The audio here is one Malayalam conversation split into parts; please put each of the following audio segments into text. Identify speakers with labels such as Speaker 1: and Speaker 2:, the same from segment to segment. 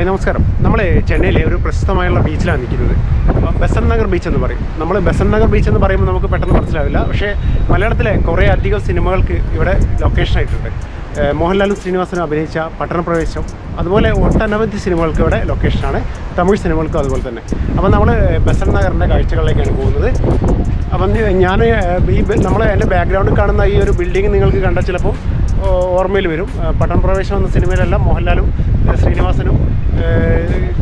Speaker 1: ഹായ് നമസ്കാരം. നമ്മൾ ചെന്നൈയിലെ ഒരു പ്രശസ്തമായുള്ള ബീച്ചിലാണ് നിൽക്കുന്നത്. ബെസന്റ് നഗർ ബീച്ച് എന്ന് പറയും. നമ്മൾ ബെസന്റ് നഗർ ബീച്ച് എന്ന് പറയുമ്പോൾ നമുക്ക് പെട്ടെന്ന് മനസ്സിലാവില്ല. പക്ഷേ മലയാളത്തിലെ കുറേ അധികം സിനിമകൾക്ക് ഇവിടെ ലൊക്കേഷനായിട്ടുണ്ട്. മോഹൻലാലും ശ്രീനിവാസനും അഭിനയിച്ച പട്ടണപ്രവേശം, അതുപോലെ ഒട്ടനവധി സിനിമകൾക്ക് ഇവിടെ ലൊക്കേഷനാണ്. തമിഴ് സിനിമകൾക്കും അതുപോലെ തന്നെ. അപ്പോൾ നമ്മൾ ബെസന്റ് നഗറിൻ്റെ കാഴ്ചകളിലേക്കാണ് പോകുന്നത്. അപ്പം ഞാൻ നമ്മൾ എൻ്റെ ബാക്ക്ഗ്രൗണ്ടിൽ കാണുന്ന ഈ ഒരു ബിൽഡിംഗ് നിങ്ങൾക്ക് കണ്ടാൽ ചിലപ്പോൾ ഓർമ്മയിൽ വരും. പട്ടണപ്രവേശം എന്ന സിനിമയിലെല്ലാം മോഹൻലാലും ശ്രീനിവാസനും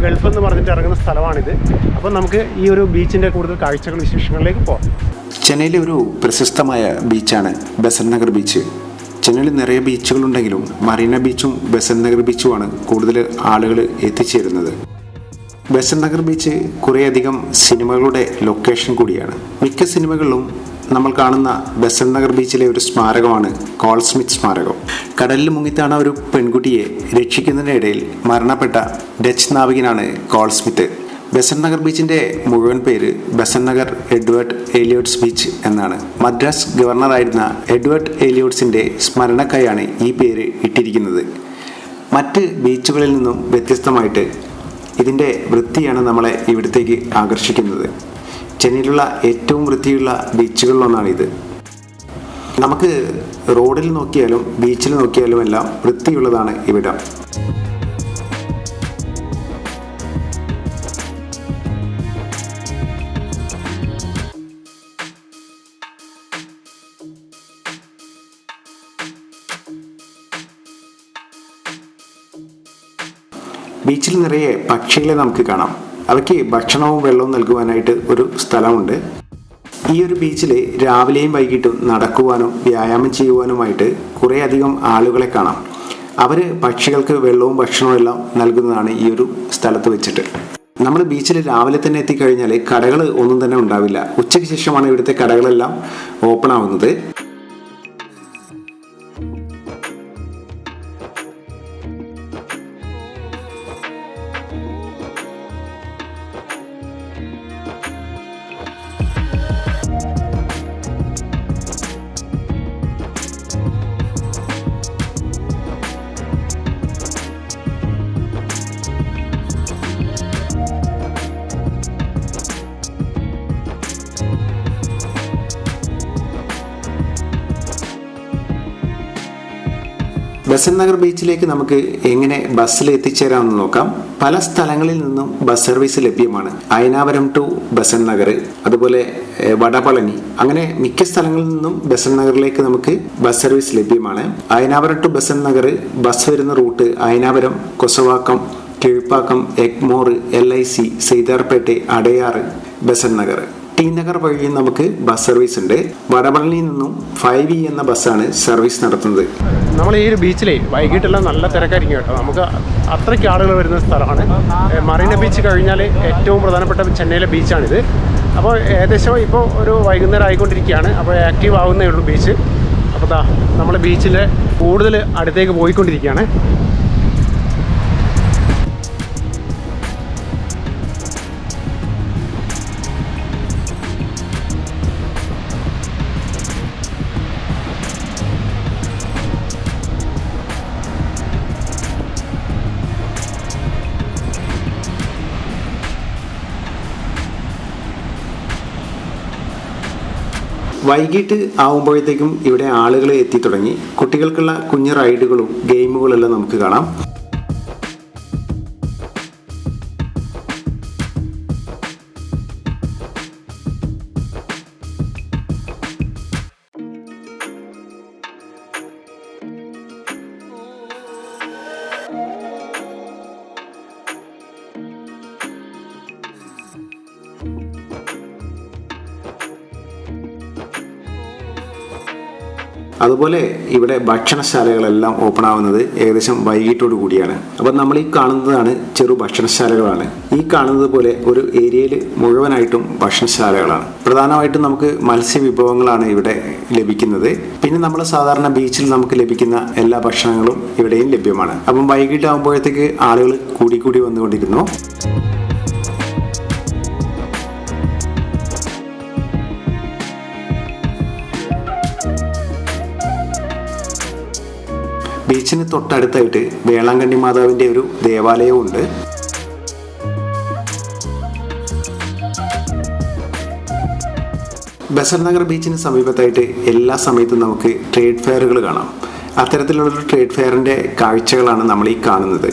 Speaker 1: ഗൾഫ് എന്ന് പറഞ്ഞിട്ട് ഇറങ്ങുന്ന സ്ഥലമാണിത്. അപ്പം നമുക്ക് ഈ ഒരു ബീച്ചിൻ്റെ കൂടുതൽ കാഴ്ചകൾ വിശേഷങ്ങളിലേക്ക് പോകാം.
Speaker 2: ചെന്നൈയിലെ ഒരു പ്രശസ്തമായ ബീച്ചാണ് ബെസന്റ് നഗർ ബീച്ച്. ചെന്നൈയിൽ നിറയെ ബീച്ചുകളുണ്ടെങ്കിലും മറീന ബീച്ചും ബെസന്റ് നഗർ ബീച്ചുമാണ് കൂടുതൽ ആളുകൾ എത്തിച്ചേരുന്നത്. ബെസന്റ് നഗർ ബീച്ച് കുറേയധികം സിനിമകളുടെ ലൊക്കേഷൻ കൂടിയാണ്. മിക്ക സിനിമകളിലും നമ്മൾ കാണുന്ന ബെസന്റ് നഗർ ബീച്ചിലെ ഒരു സ്മാരകമാണ് കോൾ സ്മിത്ത് സ്മാരകം. കടലിൽ മുങ്ങിത്താണ് ഒരു പെൺകുട്ടിയെ രക്ഷിക്കുന്നതിനിടയിൽ മരണപ്പെട്ട ഡച്ച് നാവികനാണ് കോൾ സ്മിത്ത്. ബെസന്റ് നഗർ ബീച്ചിൻ്റെ മുഴുവൻ പേര് Besant Nagar Edward Elliot's beach എന്നാണ്. മദ്രാസ് ഗവർണറായിരുന്ന എഡ്വേർഡ് എലിയോട്സിൻ്റെ സ്മരണക്കായാണ് ഈ പേര് ഇട്ടിരിക്കുന്നത്. മറ്റ് ബീച്ചുകളിൽ നിന്നും വ്യത്യസ്തമായിട്ട് ഇതിൻ്റെ വൃത്തിയാണ് നമ്മളെ ഇവിടത്തേക്ക് ആകർഷിക്കുന്നത്. ചെന്നൈയിലുള്ള ഏറ്റവും വൃത്തിയുള്ള ബീച്ചുകളിലൊന്നാണിത്. നമുക്ക് റോഡിൽ നോക്കിയാലും ബീച്ചിൽ നോക്കിയാലും എല്ലാം വൃത്തിയുള്ളതാണ് ഇവിടം. ബീച്ചിൽ നിറയെ പക്ഷികളെ നമുക്ക് കാണാം. അവയ്ക്ക് ഭക്ഷണവും വെള്ളവും നൽകുവാനായിട്ട് ഒരു സ്ഥലമുണ്ട്. ഈ ഒരു ബീച്ചിൽ രാവിലെയും വൈകിട്ടും നടക്കുവാനും വ്യായാമം ചെയ്യുവാനുമായിട്ട് കുറേ അധികം ആളുകളെ കാണാം. അവർ പക്ഷികൾക്ക് വെള്ളവും ഭക്ഷണവും എല്ലാം നൽകുന്നതാണ് ഈ ഒരു സ്ഥലത്ത് വെച്ചിട്ട്. നമ്മൾ ബീച്ചിൽ രാവിലെ തന്നെ എത്തിക്കഴിഞ്ഞാൽ കടകൾ ഒന്നും തന്നെ ഉണ്ടാവില്ല. ഉച്ചയ്ക്ക് ശേഷമാണ് ഇവിടുത്തെ കടകളെല്ലാം ഓപ്പൺ ആവുന്നത്. ബെസന്റ് നഗർ ബീച്ചിലേക്ക് നമുക്ക് എങ്ങനെ ബസ്സിൽ എത്തിച്ചേരാമെന്ന് നോക്കാം. പല സ്ഥലങ്ങളിൽ നിന്നും ബസ് സർവീസ് ലഭ്യമാണ്. അയനാവരം ടു ബെസന്റ് നഗർ, അതുപോലെ വടപളനി, അങ്ങനെ മിക്ക സ്ഥലങ്ങളിൽ നിന്നും ബെസന്റ് നഗറിലേക്ക് നമുക്ക് ബസ് സർവീസ് ലഭ്യമാണ്. അയനാവരം ടു ബെസന്റ് നഗർ ബസ് വരുന്ന റൂട്ട് അയനാവരം, കൊസവാക്കം, കീഴ്പ്പാക്കം, എഗ്മോർ, LIC, സീതാർപേട്ടെ, അടയാർ, ബെസന്റ് നഗർ. ടി നഗർ വഴിയും നമുക്ക് ബസ് സർവീസ് ഉണ്ട്. വടപളനിയിൽ നിന്നും 5E എന്ന ബസ്സാണ് സർവീസ് നടത്തുന്നത്.
Speaker 1: നമ്മൾ ഈ ഒരു ബീച്ചിലെ വൈകിട്ടെല്ലാം നല്ല തിരക്കായിരിക്കും കേട്ടോ. നമുക്ക് അത്രയ്ക്ക് ആളുകൾ വരുന്ന സ്ഥലമാണ്. മറീന ബീച്ച് കഴിഞ്ഞാൽ ഏറ്റവും പ്രധാനപ്പെട്ട ചെന്നൈയിലെ ബീച്ചാണിത്. അപ്പോൾ ഏകദേശം ഇപ്പോൾ ഒരു വൈകുന്നേരം ആയിക്കൊണ്ടിരിക്കുകയാണ്. അപ്പോൾ ആക്റ്റീവ് ആവുന്നേ ഉള്ളൂ ബീച്ച്. അപ്പോൾ നമ്മൾ ബീച്ചിൽ കൂടുതൽ അടുത്തേക്ക് പോയിക്കൊണ്ടിരിക്കുകയാണ്.
Speaker 2: വൈകിട്ട് ആവുമ്പോഴത്തേക്കും ഇവിടെ ആളുകൾ എത്തി തുടങ്ങി. കുട്ടികൾക്കുള്ള കുഞ്ഞു റൈഡുകളും ഗെയിമുകളെല്ലാം നമുക്ക് കാണാം. അതുപോലെ ഇവിടെ ഭക്ഷണശാലകളെല്ലാം ഓപ്പൺ ആവുന്നത് ഏകദേശം വൈകിട്ടോടു കൂടിയാണ്. അപ്പം നമ്മൾ ഈ കാണുന്നതാണ് ചെറു ഭക്ഷണശാലകളാണ്. ഈ കാണുന്നത് പോലെ ഒരു ഏരിയയിൽ മുഴുവനായിട്ടും ഭക്ഷണശാലകളാണ്. പ്രധാനമായിട്ടും നമുക്ക് മത്സ്യവിഭവങ്ങളാണ് ഇവിടെ ലഭിക്കുന്നത്. പിന്നെ നമ്മൾ സാധാരണ ബീച്ചിൽ നമുക്ക് ലഭിക്കുന്ന എല്ലാ ഭക്ഷണങ്ങളും ഇവിടെയും ലഭ്യമാണ്. അപ്പം വൈകിട്ടാകുമ്പോഴത്തേക്ക് ആളുകൾ കൂടി വന്നുകൊണ്ടിരുന്നു. ബീച്ചിന് തൊട്ടടുത്തായിട്ട് വേളാങ്കണ്ണി മാതാവിൻ്റെ ഒരു ദേവാലയവും ഉണ്ട്. ബസന്റ് നഗർ ബീച്ചിന് സമീപത്തായിട്ട് എല്ലാ സമയത്തും നമുക്ക് ട്രേഡ് ഫെയറുകൾ കാണാം. അത്തരത്തിലുള്ളൊരു ട്രേഡ് ഫെയറിൻ്റെ കാഴ്ചകളാണ് നമ്മൾ ഈ കാണുന്നത്.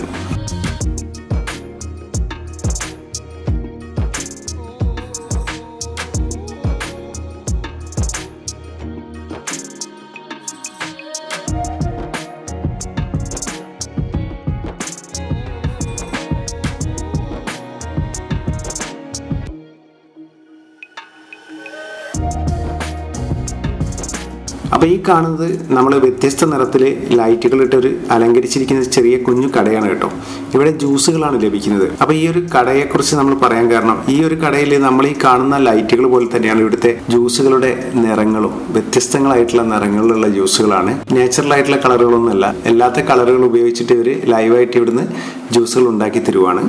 Speaker 2: അപ്പോൾ ഈ കാണുന്നത് നമ്മൾ വ്യത്യസ്ത നിറത്തിൽ ലൈറ്റുകളിട്ടൊരു അലങ്കരിച്ചിരിക്കുന്ന ചെറിയ കുഞ്ഞു കടയാണ് കേട്ടോ. ഇവിടെ ജ്യൂസുകളാണ് ലഭിക്കുന്നത്. അപ്പോൾ ഈ ഒരു കടയെക്കുറിച്ച് നമ്മൾ പറയാൻ കാരണം, ഈ ഒരു കടയിൽ നമ്മൾ ഈ കാണുന്ന ലൈറ്റുകൾ പോലെ തന്നെയാണ് ഇവിടുത്തെ ജ്യൂസുകളുടെ നിറങ്ങളും. വ്യത്യസ്തങ്ങളായിട്ടുള്ള നിറങ്ങളിലുള്ള ജ്യൂസുകളാണ്. നാച്ചുറലായിട്ടുള്ള കളറുകളൊന്നുമല്ല, എല്ലാത്ത കളറുകൾ ഉപയോഗിച്ചിട്ട് ഇവർ ലൈവായിട്ട് ഇവിടുന്ന് ജ്യൂസുകൾ ഉണ്ടാക്കി തരുവാണ്.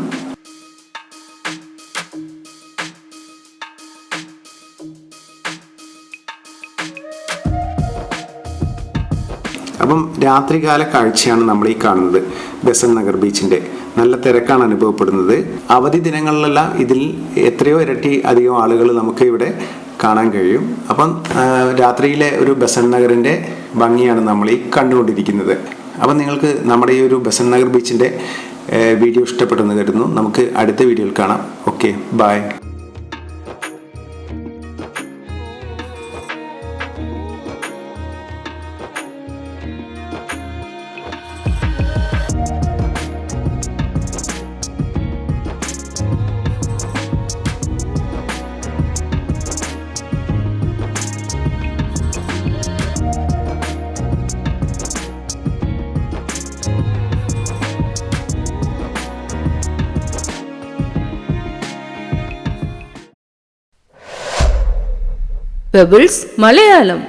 Speaker 2: അപ്പം രാത്രികാല കാഴ്ചയാണ് നമ്മൾ ഈ കാണുന്നത്. ബസന്റ് നഗർ ബീച്ചിൻ്റെ നല്ല തിരക്കാണ് അനുഭവപ്പെടുന്നത്. അവധി ദിനങ്ങളിലെല്ലാം ഇതിൽ എത്രയോ ഇരട്ടി അധികം ആളുകൾ നമുക്ക് ഇവിടെ കാണാൻ കഴിയും. അപ്പം രാത്രിയിലെ ഒരു ബസന്റ് നഗറിൻ്റെ ഭംഗിയാണ് നമ്മൾ ഈ കണ്ടുകൊണ്ടിരിക്കുന്നത്. അപ്പം നിങ്ങൾക്ക് നമ്മുടെ ഈ ഒരു ബസന്റ് നഗർ ബീച്ചിൻ്റെ വീഡിയോ ഇഷ്ടപ്പെട്ടെന്ന് കരുതുന്നു. നമുക്ക് അടുത്ത വീഡിയോയിൽ കാണാം. Okay, bye.
Speaker 3: Pebbles Malayalam.